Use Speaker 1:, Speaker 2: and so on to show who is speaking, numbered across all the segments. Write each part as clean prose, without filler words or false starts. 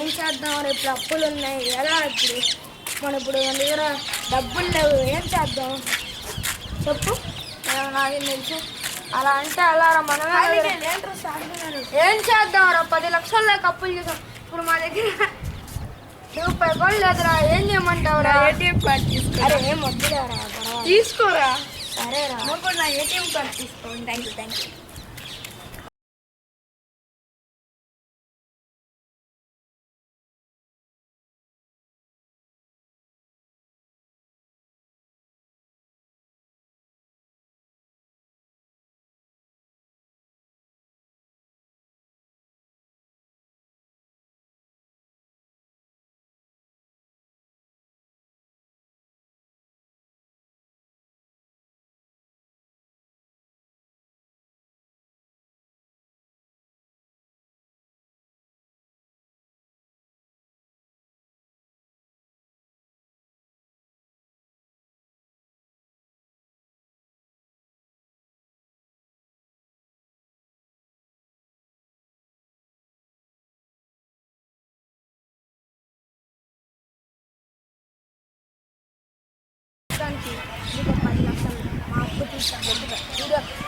Speaker 1: ఏం చేద్దాం ఇప్పుడు అప్పులు ఉన్నాయి ఎలా ఇప్పుడు ఇప్పుడు మన దగ్గర డబ్బులు లేవు ఏం చేద్దాం చెప్పు నాకేం తెలుసు అలా అంటే అలా మనమే ఏం చేద్దాం 10 లక్షల దాకా అప్పులు చేసాం ఇప్పుడు మా దగ్గర రూపాయి కూడా లేదురా ఏం చేయమంటావురా ఏటీఎం కార్డు తీసుకో అరే ఏం వద్దులేరా తీసుకోరా సరేరా నా ఏటీఎం కార్డు తీసుకోండి థ్యాంక్ యూ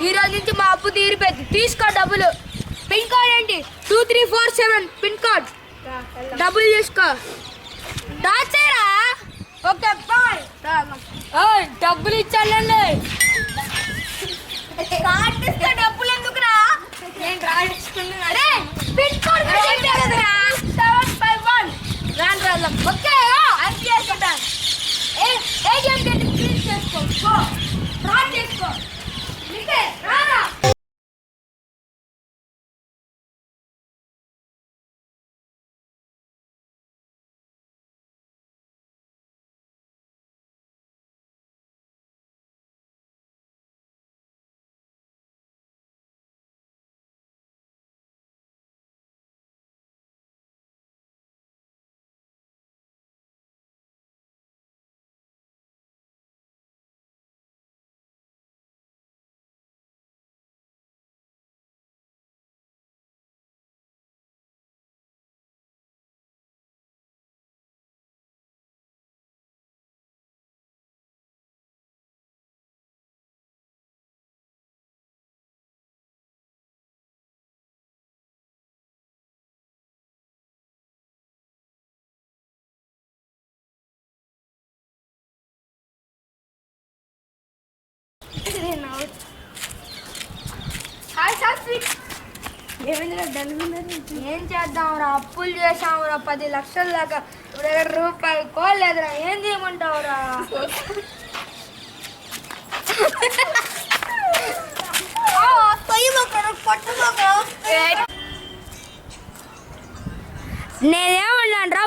Speaker 1: ఈరోజు నుంచి మా అప్పు తీరిపోయింది తీసుకో డబ్బులు పిన్ కోడ్ ఏంటి 2347 పిన్ కోడ్ డబ్బులు తీసుకో దాచేరా ఓకే బాయ్ డబ్బులు ఇచ్చానండి డబ్బులు ఎందుకురా నేను రాసుకున్నా పిన్ కోడ్ 751 రాను ఓకే చేసుకో ఏం చేద్దాంరా అప్పులు చేసావురా 10 లక్షల దాకా రూపాయలు కోలేదురా ఏం చేయమంటావురా నేనేమన్నాను రా